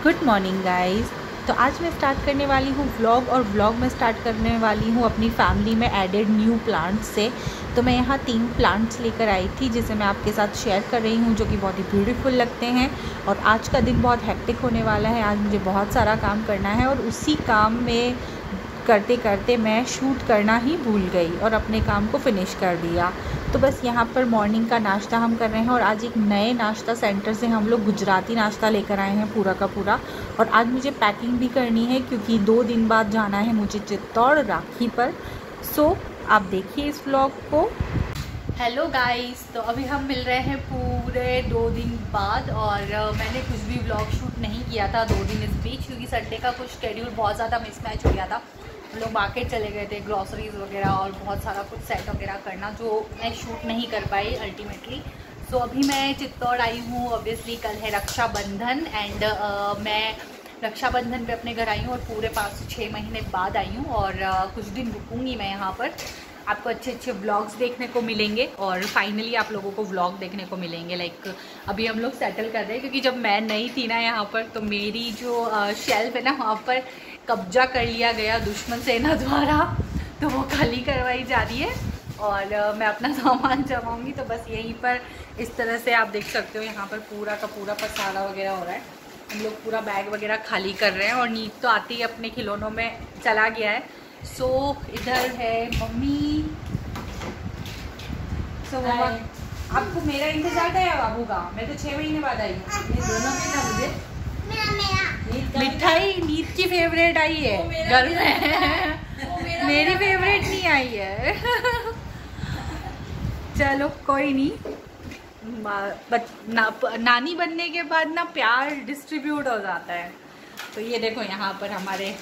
Good morning guys. तो आज मैं स्टार्ट करने वाली हूँ व्लॉग, और व्लॉग में स्टार्ट करने वाली हूँ अपनी फैमिली में एडेड न्यू प्लांट्स से। तो मैं यहाँ 3 प्लांट्स लेकर आई थी जिसे मैं आपके साथ शेयर कर रही हूँ, जो कि बहुत ही ब्यूटीफुल लगते हैं। और आज का दिन बहुत हेक्टिक होने वाला है, आज मुझे बहुत सारा काम करना है और उसी काम में करते करते मैं शूट करना ही भूल गई और अपने काम को फिनिश कर दिया। तो बस यहाँ पर मॉर्निंग का नाश्ता हम कर रहे हैं, और आज एक नए नाश्ता सेंटर से हम लोग गुजराती नाश्ता लेकर आए हैं पूरा का पूरा। और आज मुझे पैकिंग भी करनी है क्योंकि 2 दिन बाद जाना है मुझे चित्तौड़ राखी पर। सो आप देखिए इस व्लॉग को। हेलो गाइस, तो अभी हम मिल रहे हैं पूरे 2 दिन बाद, और मैंने कुछ भी व्लॉग शूट नहीं किया था 2 दिन इस बीच, क्योंकि संडे का कुछ शेड्यूल बहुत ज़्यादा मिसमैच हो गया था। हम लोग मार्केट चले गए थे, ग्रॉसरीज वगैरह और बहुत सारा कुछ सेट वगैरह करना, जो मैं शूट नहीं कर पाई अल्टीमेटली। सो अभी मैं चित्तौड़ आई हूँ। ऑब्वियसली कल है रक्षाबंधन, एंड मैं रक्षाबंधन पे अपने घर आई हूँ और पूरे 5 से 6 महीने बाद आई हूँ, और कुछ दिन रुकूंगी मैं यहाँ पर। आपको अच्छे अच्छे व्लॉग्स देखने को मिलेंगे और फाइनली आप लोगों को व्लॉग देखने को मिलेंगे। लाइक अभी हम लोग सेटल कर रहे हैं, क्योंकि जब मैं नई थी ना यहाँ पर, तो मेरी जो शेल्फ है ना, वहाँ पर कब्जा कर लिया गया दुश्मन सेना द्वारा, तो वो खाली करवाई जा रही है और मैं अपना सामान जमाऊंगी। तो बस यहीं पर इस तरह से आप देख सकते हो, यहाँ पर पूरा का पूरा पसारा वगैरह हो रहा है। हम लोग पूरा बैग वगैरह खाली कर रहे हैं, और नीत तो आते ही अपने खिलौनों में चला गया है। सो इधर है मम्मी। सो आपको मेरा इंतजार था या बाबू का? मैं तो 6 महीने बाद आई हूँ। दोनों में ना मुझे मिठाई नीत की फेवरेट आई है घर में, मेरी फेवरेट नहीं आई है। चलो कोई नहीं, नानी बनने के बाद ना प्यार डिस्ट्रीब्यूट हो जाता है। तो ये देखो यहाँ पर हमारे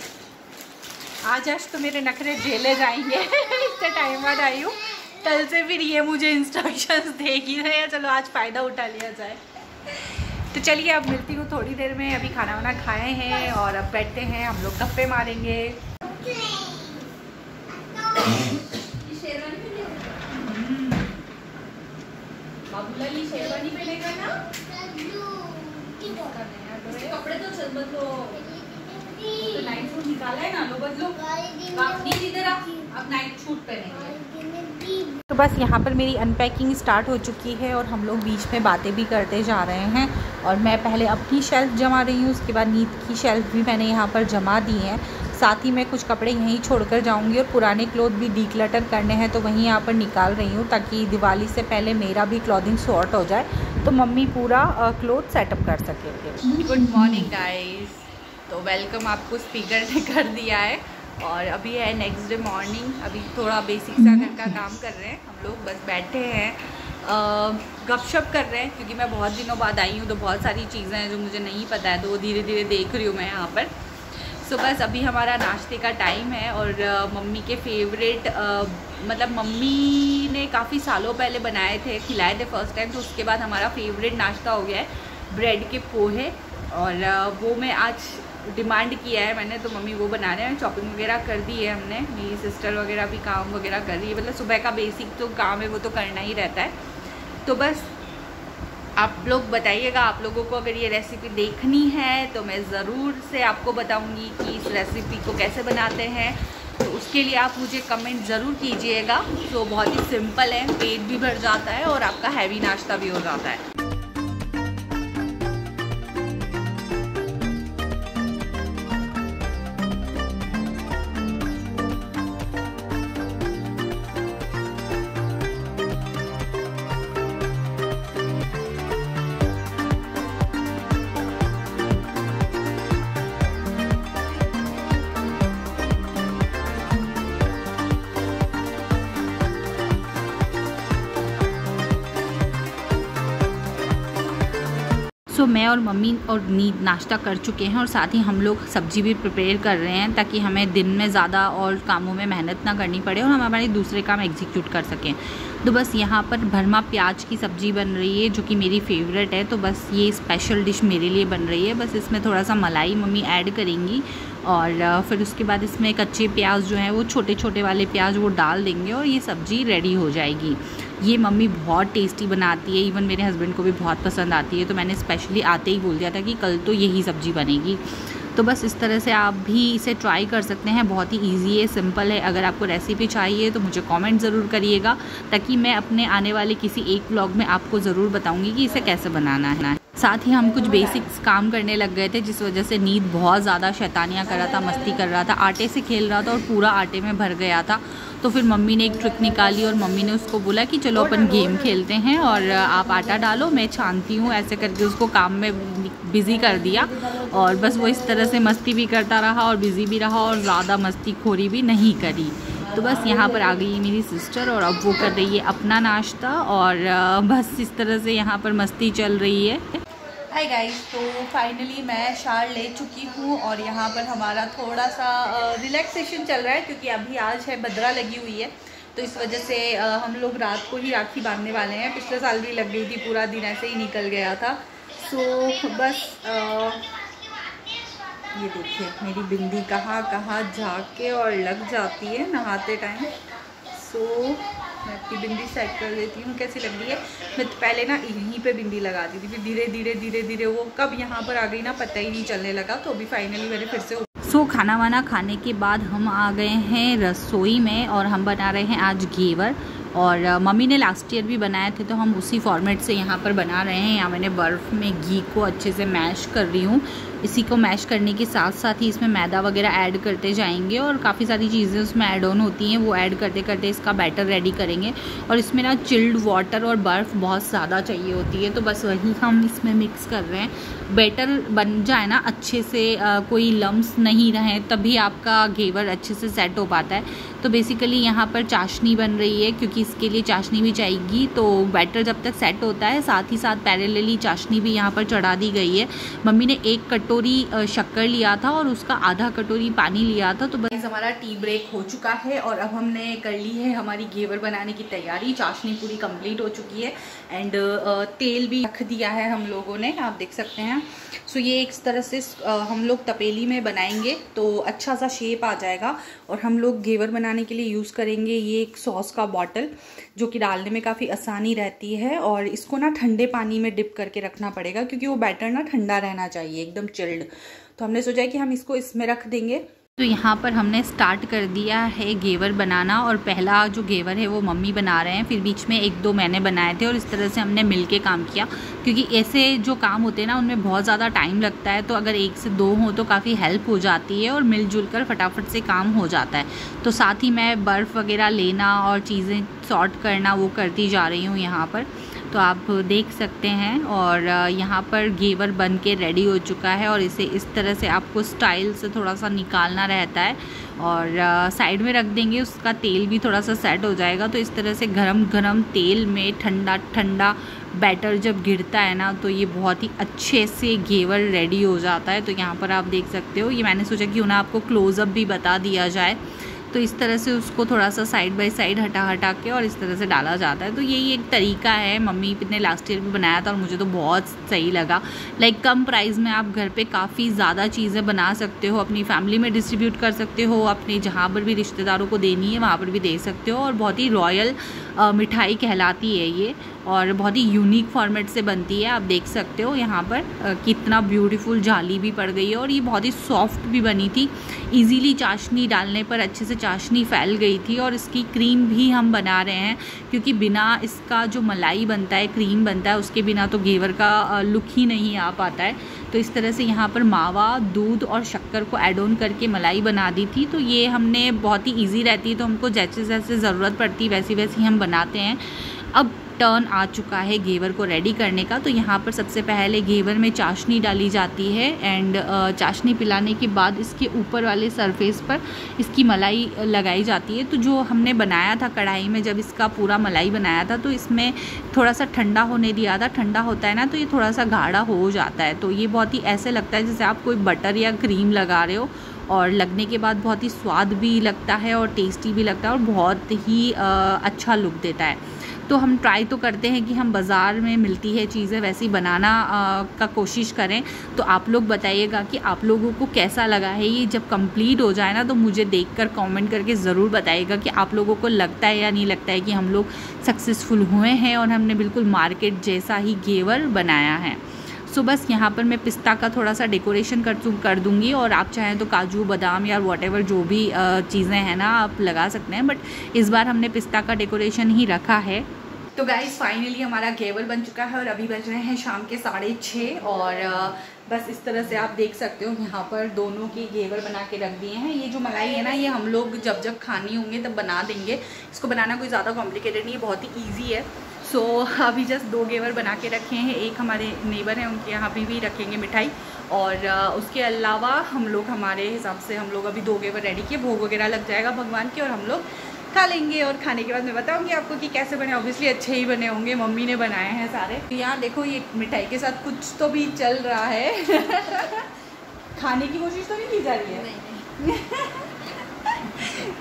आज तो मेरे नखरे झेले जाएंगे। इतने टाइम बाद आई हूँ, कल से फिर ये मुझे इंस्ट्रक्शंस देगी है। चलो आज फ़ायदा उठा लिया जाए। तो चलिए अब मिलती हूँ थोड़ी देर में। अभी खाना वाना खाए हैं और अब बैठते हैं, हम लोग गप्पे मारेंगे। बाबूलाल ये शेरवानी पहनेगा ना? कपड़े तो बदलो, तो नाइट सूट निकाला है ना, लो बदलो। इधर अब नाइट सूट पहनेंगे। तो बस यहाँ पर मेरी अनपैकिंग स्टार्ट हो चुकी है, और हम लोग बीच में बातें भी करते जा रहे हैं। और मैं पहले अपनी शेल्फ जमा रही हूँ, उसके बाद नीत की शेल्फ भी मैंने यहाँ पर जमा दी है। साथ ही मैं कुछ कपड़े यहीं छोड़कर जाऊंगी, और पुराने क्लोथ भी डीक्लटर करने हैं, तो वहीं यहाँ पर निकाल रही हूँ, ताकि दिवाली से पहले मेरा भी क्लॉथिंग सॉर्ट हो जाए, तो मम्मी पूरा क्लोथ सेटअप कर सकेंगे। Good morning guys. तो वेलकम आपको स्पीकर ने कर दिया है, और अभी है नेक्स्ट डे मॉर्निंग। अभी थोड़ा बेसिक सा घर का काम कर रहे हैं हम लोग, बस बैठे हैं गपशप कर रहे हैं, क्योंकि मैं बहुत दिनों बाद आई हूँ, तो बहुत सारी चीज़ें हैं जो मुझे नहीं पता है, तो वो धीरे धीरे देख रही हूँ मैं यहाँ पर। सो बस अभी हमारा नाश्ते का टाइम है, और मम्मी के फेवरेट मतलब मम्मी ने काफ़ी सालों पहले बनाए थे, खिलाए थे फर्स्ट टाइम, तो उसके बाद हमारा फेवरेट नाश्ता हो गया है ब्रेड के पोहे। और वो मैं आज डिमांड किया है मैंने, तो मम्मी वो बना रहे हैं। शॉपिंग वगैरह कर दी है हमने, मेरी सिस्टर वगैरह भी काम वगैरह कर रही है। मतलब सुबह का बेसिक जो काम है वो तो करना ही रहता है। तो बस आप लोग बताइएगा, आप लोगों को अगर ये रेसिपी देखनी है तो मैं ज़रूर से आपको बताऊंगी कि इस रेसिपी को कैसे बनाते हैं। तो उसके लिए आप मुझे कमेंट ज़रूर कीजिएगा। तो बहुत ही सिंपल है, पेट भी भर जाता है और आपका हैवी नाश्ता भी हो जाता है। सो मैं और मम्मी और नीत नाश्ता कर चुके हैं, और साथ ही हम लोग सब्ज़ी भी प्रिपेयर कर रहे हैं, ताकि हमें दिन में ज़्यादा और कामों में मेहनत ना करनी पड़े और हम हमारे दूसरे काम एग्जीक्यूट कर सकें। तो बस यहाँ पर भरमा प्याज की सब्ज़ी बन रही है, जो कि मेरी फेवरेट है। तो बस ये स्पेशल डिश मेरे लिए बन रही है। बस इसमें थोड़ा सा मलाई मम्मी ऐड करेंगी, और फिर उसके बाद इसमें कच्चे प्याज जो हैं वो छोटे छोटे वाले प्याज वो डाल देंगे, और ये सब्ज़ी रेडी हो जाएगी। ये मम्मी बहुत टेस्टी बनाती है, इवन मेरे हस्बैंड को भी बहुत पसंद आती है। तो मैंने स्पेशली आते ही बोल दिया था कि कल तो यही सब्ज़ी बनेगी। तो बस इस तरह से आप भी इसे ट्राई कर सकते हैं, बहुत ही इजी है, सिंपल है। अगर आपको रेसिपी चाहिए तो मुझे कमेंट ज़रूर करिएगा, ताकि मैं अपने आने वाले किसी एक व्लॉग में आपको ज़रूर बताऊंगी कि इसे कैसे बनाना है। साथ ही हम कुछ बेसिक्स काम करने लग गए थे, जिस वजह से नीत बहुत ज़्यादा शैतानियाँ कर रहा था, मस्ती कर रहा था, आटे से खेल रहा था और पूरा आटे में भर गया था। तो फिर मम्मी ने एक ट्रिक निकाली और मम्मी ने उसको बोला कि चलो अपन गेम खेलते हैं और आप आटा डालो, मैं छानती हूँ। ऐसे करके उसको काम में बिज़ी कर दिया और बस वो इस तरह से मस्ती भी करता रहा और बिज़ी भी रहा और ज़्यादा मस्तीखोरी भी नहीं करी। तो बस यहाँ पर आ गई मेरी सिस्टर और अब वो कर रही है अपना नाश्ता और बस इस तरह से यहाँ पर मस्ती चल रही है। हाय गाइस, तो फाइनली मैं शार ले चुकी हूँ और यहाँ पर हमारा थोड़ा सा रिलैक्सेशन चल रहा है, क्योंकि अभी आज है भद्रा लगी हुई है। तो इस वजह से हम लोग रात को ही राखी बांधने वाले हैं। पिछले साल भी लग गई थी, पूरा दिन ऐसे ही निकल गया था। सो बस ये देखिए मेरी बिंदी कहाँ कहाँ जाके और लग जाती है नहाते टाइम। सो मैं अपनी बिंदी सेट कर देती हूँ, कैसी लग रही है। मैं तो पहले ना यहीं पे बिंदी लगाती थी, फिर धीरे धीरे वो कब यहाँ पर आ गई ना पता ही नहीं चलने लगा। तो अभी फाइनली मैंने फिर से खाना वाना खाने के बाद हम आ गए हैं रसोई में और हम बना रहे हैं आज घेवर। और मम्मी ने लास्ट ईयर भी बनाए थे, तो हम उसी फॉर्मेट से यहाँ पर बना रहे हैं। यहाँ मैंने बर्फ़ में घी को अच्छे से मैश कर रही हूँ। इसी को मैश करने के साथ साथ ही इसमें मैदा वगैरह ऐड करते जाएंगे और काफ़ी सारी चीज़ें उसमें ऐड ऑन होती हैं, वो ऐड करते करते इसका बैटर रेडी करेंगे। और इसमें ना चिल्ड वाटर और बर्फ़ बहुत ज़्यादा चाहिए होती है, तो बस वही हम इसमें मिक्स कर रहे हैं। बैटर बन जाए ना अच्छे से, कोई लम्स नहीं रहे, तभी आपका घेवर अच्छे से सेट हो पाता है। तो बेसिकली यहाँ पर चाशनी बन रही है, क्योंकि इसके लिए चाशनी भी चाहिए। तो बैटर जब तक सेट होता है, साथ ही साथ पैरेलली चाशनी भी यहाँ पर चढ़ा दी गई है। मम्मी ने 1 कटोरी शक्कर लिया था और उसका आधा कटोरी पानी लिया था। तो बस हमारा टी ब्रेक हो चुका है और अब हमने कर ली है हमारी घेवर बनाने की तैयारी। चाशनी पूरी कंप्लीट हो चुकी है एंड तेल भी रख दिया है हम लोगों ने, आप देख सकते हैं। सो ये एक तरह से हम लोग तपेली में बनाएंगे तो अच्छा सा शेप आ जाएगा। और हम लोग घेवर बनाने के लिए यूज़ करेंगे ये एक सॉस का बॉटल, जो कि डालने में काफ़ी आसानी रहती है। और इसको ना ठंडे पानी में डिप करके रखना पड़ेगा, क्योंकि वो बैटर ना ठंडा रहना चाहिए, एकदम चिल्ड। तो हमने सोचा है कि हम इसको इसमें रख देंगे। तो यहाँ पर हमने स्टार्ट कर दिया है घेवर बनाना और पहला जो घेवर है वो मम्मी बना रहे हैं, फिर बीच में 1-2 मैंने बनाए थे और इस तरह से हमने मिलके काम किया, क्योंकि ऐसे जो काम होते हैं ना उनमें बहुत ज़्यादा टाइम लगता है। तो अगर 1 से 2 हो तो काफ़ी हेल्प हो जाती है और मिलजुल कर फटाफट से काम हो जाता है। तो साथ ही मैं बर्फ़ वगैरह लेना और चीज़ें सॉर्ट करना वो करती जा रही हूँ यहाँ पर, तो आप देख सकते हैं। और यहाँ पर घेवर बन के रेडी हो चुका है और इसे इस तरह से आपको स्टाइल से थोड़ा सा निकालना रहता है और साइड में रख देंगे, उसका तेल भी थोड़ा सा सेट हो जाएगा। तो इस तरह से गरम गरम तेल में ठंडा ठंडा बैटर जब गिरता है ना, तो ये बहुत ही अच्छे से घेवर रेडी हो जाता है। तो यहाँ पर आप देख सकते हो, ये मैंने सोचा कि उन्हें आपको क्लोज़अप भी बता दिया जाए। तो इस तरह से उसको थोड़ा सा साइड बाय साइड हटा के और इस तरह से डाला जाता है। तो यही एक तरीका है। मम्मी ने लास्ट ईयर भी बनाया था और मुझे तो बहुत सही लगा। लाइक कम प्राइस में आप घर पे काफ़ी ज़्यादा चीज़ें बना सकते हो, अपनी फैमिली में डिस्ट्रीब्यूट कर सकते हो, अपने जहाँ पर भी रिश्तेदारों को देनी है वहाँ पर भी दे सकते हो। और बहुत ही रॉयल मिठाई कहलाती है ये और बहुत ही यूनिक फॉर्मेट से बनती है। आप देख सकते हो यहाँ पर कितना ब्यूटीफुल जाली भी पड़ गई है और ये बहुत ही सॉफ्ट भी बनी थी। इजीली चाशनी डालने पर अच्छे से चाशनी फैल गई थी। और इसकी क्रीम भी हम बना रहे हैं, क्योंकि बिना इसका जो मलाई बनता है, क्रीम बनता है, उसके बिना तो घेवर का लुक ही नहीं आ पाता है। तो इस तरह से यहाँ पर मावा, दूध और शक्कर को ऐड ऑन करके मलाई बना दी थी। तो ये हमने बहुत ही ईजी रहती है, तो हमको जैसे जैसे ज़रूरत पड़ती वैसी वैसी हम बनाते हैं। अब टर्न आ चुका है घेवर को रेडी करने का। तो यहाँ पर सबसे पहले घेवर में चाशनी डाली जाती है एंड चाशनी पिलाने के बाद इसके ऊपर वाले सरफेस पर इसकी मलाई लगाई जाती है। तो जो हमने बनाया था कढ़ाई में, जब इसका पूरा मलाई बनाया था तो इसमें थोड़ा सा ठंडा होने दिया था। ठंडा होता है ना तो ये थोड़ा सा गाढ़ा हो जाता है। तो ये बहुत ही ऐसे लगता है जैसे आप कोई बटर या क्रीम लगा रहे हो, और लगने के बाद बहुत ही स्वाद भी लगता है और टेस्टी भी लगता है और बहुत ही अच्छा लुक देता है। तो हम ट्राई तो करते हैं कि हम बाज़ार में मिलती है चीज़ें वैसी बनाना का कोशिश करें। तो आप लोग बताइएगा कि आप लोगों को कैसा लगा है। ये जब कंप्लीट हो जाए ना तो मुझे देखकर कमेंट करके ज़रूर बताइएगा कि आप लोगों को लगता है या नहीं लगता है कि हम लोग सक्सेसफुल हुए हैं और हमने बिल्कुल मार्केट जैसा ही घेवर बनाया है। सो बस यहाँ पर मैं पिस्ता का थोड़ा सा डेकोरेशन कर दूँगी, और आप चाहें तो काजू बादाम या व्हाटएवर जो भी चीज़ें हैं ना आप लगा सकते हैं, बट इस बार हमने पिस्ता का डेकोरेशन ही रखा है। तो गाइस फाइनली हमारा घेवर बन चुका है और अभी बज रहे हैं शाम के 6:30, और बस इस तरह से आप देख सकते हो यहाँ पर दोनों की घेवर बना के रख दिए हैं। ये जो मलाई है ना, ये हम लोग जब जब खानी होंगे तब बना देंगे। इसको बनाना कोई ज़्यादा कॉम्प्लिकेटेड नहीं है, बहुत ही ईजी है। सो अभी जस्ट 2 घेवर बना के रखे हैं। एक हमारे नेबर हैं, उनके यहाँ भी रखेंगे मिठाई, और उसके अलावा हम लोग हमारे हिसाब से हम लोग अभी 2 घेवर रेडी किए। भोग वगैरह लग जाएगा भगवान के और हम लोग खा लेंगे, और खाने के बाद मैं बताऊंगी आपको कि कैसे बने। ऑब्वियसली अच्छे ही बने होंगे, मम्मी ने बनाए हैं सारे। तो यहाँ देखो, ये मिठाई के साथ कुछ तो भी चल रहा है खाने की कोशिश तो नहीं की जा रही है? नहीं।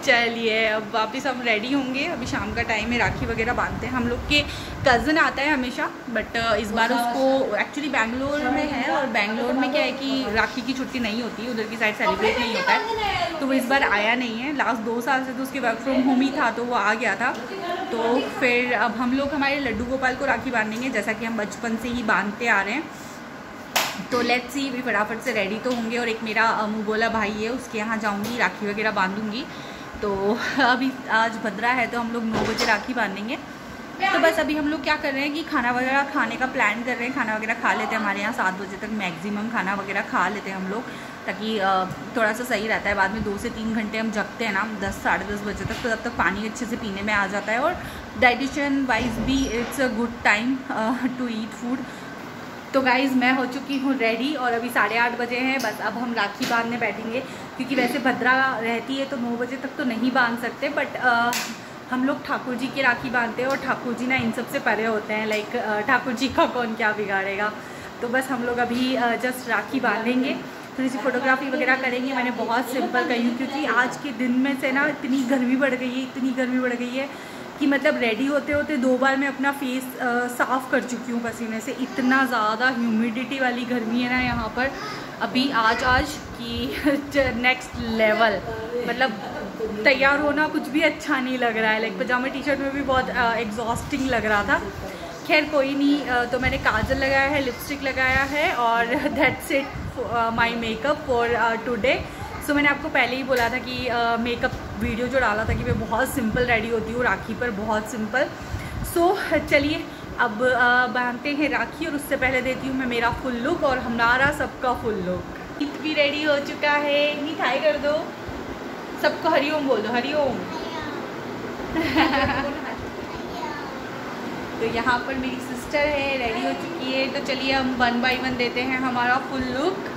चलिए अब वापस हम रेडी होंगे। अभी शाम का टाइम है, राखी वगैरह बांधते हैं। हम लोग के कज़न आता है हमेशा, बट इस बार उसको एक्चुअली बैंगलोर में है, और बैंगलोर में क्या है कि राखी की छुट्टी नहीं होती, उधर की साइड सेलिब्रेट नहीं होता है, तो वो इस बार आया नहीं है। लास्ट 2 साल से तो उसके वर्क फ्रॉम होम ही था, तो वो आ गया था। तो फिर अब हम लोग हमारे लड्डू गोपाल को राखी बांधेंगे, जैसा कि हम बचपन से ही बांधते आ रहे हैं। तो लेट्स सी, भी फटाफट से रेडी तो होंगे, और एक मेरा मुँह बोला भाई है, उसके यहाँ जाऊँगी, राखी वगैरह बांधूँगी। तो अभी आज भद्रा है तो हम लोग 9 बजे राखी बांधेंगे। तो बस अभी हम लोग क्या कर रहे हैं कि खाना वगैरह खाने का प्लान कर रहे हैं। खाना वगैरह खा लेते हैं, हमारे यहाँ 7 बजे तक मैक्सिमम खाना वगैरह खा लेते हैं हम लोग, ताकि थोड़ा सा सही रहता है। बाद में 2 से 3 घंटे हम जगते हैं ना, 10 साढ़े 10 बजे तक, तो तब तक पानी अच्छे से पीने में आ जाता है, और डाइजेशन वाइज भी it's a good time to eat food. तो गाइज़ मैं हो चुकी हूँ रेडी, और अभी 8:30 बजे हैं। बस अब हम राखी बांधने बैठेंगे, क्योंकि वैसे भद्रा रहती है तो 9 बजे तक तो नहीं बांध सकते, बट हम लोग ठाकुर जी की राखी बांधते हैं, और ठाकुर जी ना इन सब से परे होते हैं। लाइक ठाकुर जी का कौन क्या बिगाड़ेगा। तो बस हम लोग अभी जस्ट राखी बांधेंगे, थोड़ी सी फोटोग्राफी वगैरह करेंगे। मैंने बहुत सिंपल कही हूँ, क्योंकि आज के दिन में से ना इतनी गर्मी बढ़ गई है, इतनी गर्मी बढ़ गई है कि मतलब रेडी होते होते 2 बार मैं अपना फेस साफ़ कर चुकी हूँ पसीने से। इतना ज़्यादा ह्यूमिडिटी वाली गर्मी है ना यहाँ पर अभी आज कि नेक्स्ट लेवल। मतलब तैयार होना कुछ भी अच्छा नहीं लग रहा है। लाइक पजामा टी शर्ट में भी बहुत एग्जॉस्टिंग लग रहा था। खैर कोई नहीं। तो मैंने काजल लगाया है, लिपस्टिक लगाया है, और that's it my makeup for today. So मैंने आपको पहले ही बोला था कि मेकअप वीडियो जो डाला था कि मैं बहुत सिंपल रेडी होती हूँ राखी पर, बहुत सिंपल। सो चलिए अब बांधते हैं राखी, और उससे पहले देती हूँ मैं मेरा फुल लुक और हमारा सबका फुल लुक। ईद भी रेडी हो चुका है, मिठाई कर दो, सबको हरिओम बोल दो, हरिओम। तो यहाँ पर मेरी सिस्टर है, रेडी हो चुकी है। तो चलिए हम 1 बाय 1 देते हैं हमारा फुल लुक।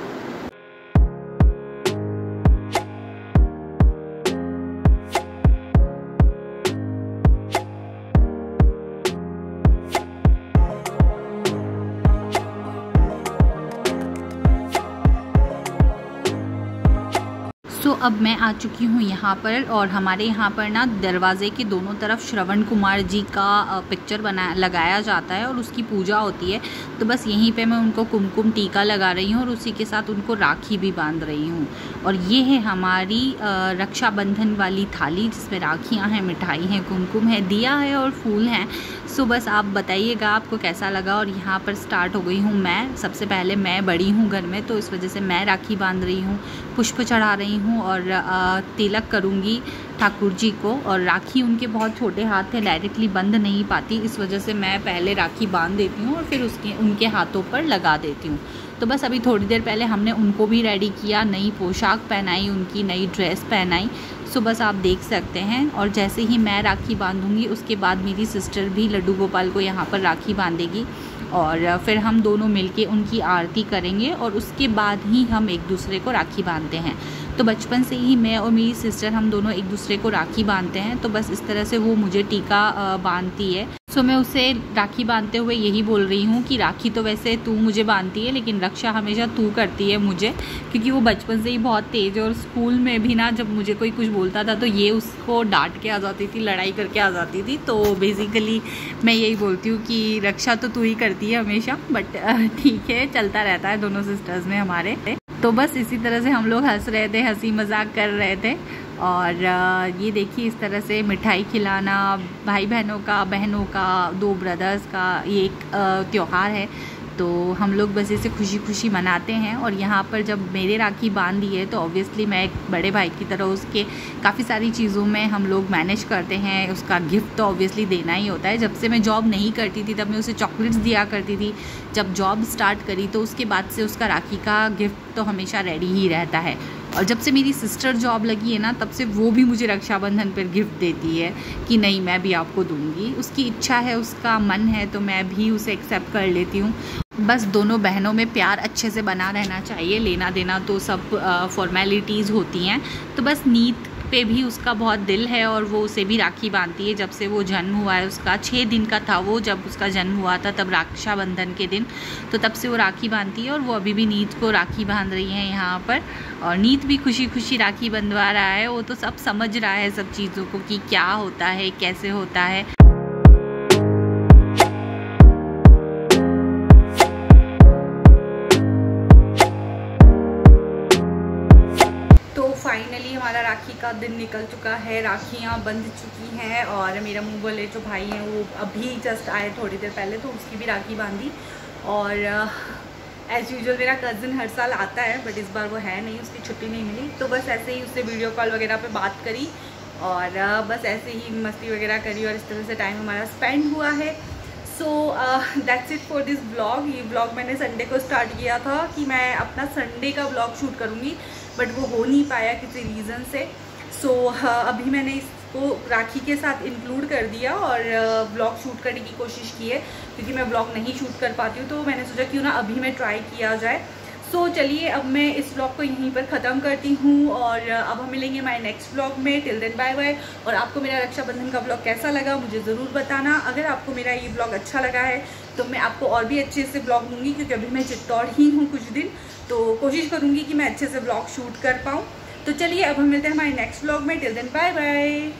तो अब मैं आ चुकी हूँ यहाँ पर, और हमारे यहाँ पर ना दरवाज़े के दोनों तरफ श्रवण कुमार जी का पिक्चर लगाया जाता है, और उसकी पूजा होती है। तो बस यहीं पे मैं उनको कुमकुम टीका लगा रही हूँ, और उसी के साथ उनको राखी भी बांध रही हूँ। और ये है हमारी रक्षाबंधन वाली थाली, जिसमें राखियाँ हैं, मिठाई हैं, कुमकुम है, दिया है और फूल हैं। सो बस आप बताइएगा आपको कैसा लगा। और यहाँ पर स्टार्ट हो गई हूँ मैं। सबसे पहले मैं बड़ी हूँ घर में, तो इस वजह से मैं राखी बांध रही हूँ, पुष्प चढ़ा रही हूँ, और तिलक करूँगी ठाकुर जी को। और राखी उनके बहुत छोटे हाथ थे, डायरेक्टली बंध नहीं पाती, इस वजह से मैं पहले राखी बांध देती हूँ और फिर उनके हाथों पर लगा देती हूँ। तो बस अभी थोड़ी देर पहले हमने उनको भी रेडी किया, नई पोशाक पहनाई, उनकी नई ड्रेस पहनाई। सो बस आप देख सकते हैं। और जैसे ही मैं राखी बांधूंगी उसके बाद मेरी सिस्टर भी लड्डू गोपाल को यहाँ पर राखी बांधेगी, और फिर हम दोनों मिलके उनकी आरती करेंगे, और उसके बाद ही हम एक दूसरे को राखी बांधते हैं। तो बचपन से ही मैं और मेरी सिस्टर हम दोनों एक दूसरे को राखी बांधते हैं। तो बस इस तरह से वो मुझे टीका बांधती है। सो सो मैं उसे राखी बांधते हुए यही बोल रही हूँ कि राखी तो वैसे तू मुझे बांधती है, लेकिन रक्षा हमेशा तू करती है मुझे, क्योंकि वो बचपन से ही बहुत तेज़ है और स्कूल में भी ना जब मुझे कोई कुछ बोलता था तो ये उसको डांट के आ जाती थी, लड़ाई करके आ जाती थी। तो बेसिकली मैं यही बोलती हूँ कि रक्षा तो तू ही करती है हमेशा, बट ठीक है, चलता रहता है दोनों सिस्टर्स में हमारे। तो बस इसी तरह से हम लोग हंस रहे थे, हंसी मजाक कर रहे थे। और ये देखिए इस तरह से मिठाई खिलाना भाई बहनों का 2 ब्रदर्स का ये एक त्यौहार है, तो हम लोग बस इसे खुशी खुशी मनाते हैं। और यहाँ पर जब मेरे राखी बांध दी है तो ऑब्वियसली मैं एक बड़े भाई की तरह उसके काफ़ी सारी चीज़ों में हम लोग मैनेज करते हैं। उसका गिफ्ट तो ऑब्वियसली देना ही होता है। जब से मैं जॉब नहीं करती थी तब मैं उसे चॉकलेट्स दिया करती थी। जब जॉब स्टार्ट करी तो उसके बाद से उसका राखी का गिफ्ट तो हमेशा रेडी ही रहता है। और जब से मेरी सिस्टर जॉब लगी है ना, तब से वो भी मुझे रक्षाबंधन पर गिफ्ट देती है कि नहीं मैं भी आपको दूंगी। उसकी इच्छा है, उसका मन है, तो मैं भी उसे एक्सेप्ट कर लेती हूँ। बस दोनों बहनों में प्यार अच्छे से बना रहना चाहिए। लेना देना तो सब फॉर्मेलिटीज़ होती हैं। तो बस नीत पे भी उसका बहुत दिल है और वो उसे भी राखी बांधती है। जब से वो जन्म हुआ है, उसका 6 दिन का था वो जब उसका जन्म हुआ था, तब रक्षाबंधन के दिन, तो तब से वो राखी बांधती है। और वो अभी भी नीत को राखी बांध रही है यहाँ पर। और नीत भी खुशी खुशी राखी बंधवा रहा है। वो तो सब समझ रहा है सब चीज़ों को कि क्या होता है, कैसे होता है। फाइनली हमारा राखी का दिन निकल चुका है, राखियाँ बंध चुकी हैं। और मेरा मुँह बोले जो भाई हैं वो अभी जस्ट आए थोड़ी देर पहले, तो उसकी भी राखी बांधी। और एज़ यूजुअल मेरा कज़न हर साल आता है, बट इस बार वो है नहीं, उसकी छुट्टी नहीं मिली। तो बस ऐसे ही उससे वीडियो कॉल वगैरह पे बात करी और बस ऐसे ही मस्ती वगैरह करी और इस तरह से टाइम हमारा स्पेंड हुआ है। So that's it for this blog. ये ब्लॉग मैंने संडे को स्टार्ट किया था कि मैं अपना संडे का ब्लॉग शूट करूँगी, बट वो हो नहीं पाया किसी रीज़न से। सो अभी मैंने इसको राखी के साथ इंक्लूड कर दिया और ब्लॉग शूट करने की कोशिश की है, क्योंकि मैं ब्लॉग नहीं शूट कर पाती हूँ। तो मैंने सोचा क्यों ना अभी मैं ट्राई किया जाए। सो चलिए अब मैं इस ब्लॉग को यहीं पर ख़त्म करती हूँ और अब हम मिलेंगे हमारे नेक्स्ट ब्लॉग में। Till then bye bye. और आपको मेरा रक्षाबंधन का ब्लॉग कैसा लगा मुझे ज़रूर बताना। अगर आपको मेरा ये ब्लॉग अच्छा लगा है तो मैं आपको और भी अच्छे से ब्लॉग दूँगी, क्योंकि अभी मैं चित्तौड़ ही हूँ कुछ दिन, तो कोशिश करूँगी कि मैं अच्छे से ब्लॉग शूट कर पाऊँ। तो चलिए अब हम मिलते हैं हमारे नेक्स्ट ब्लॉग में। Till then bye bye.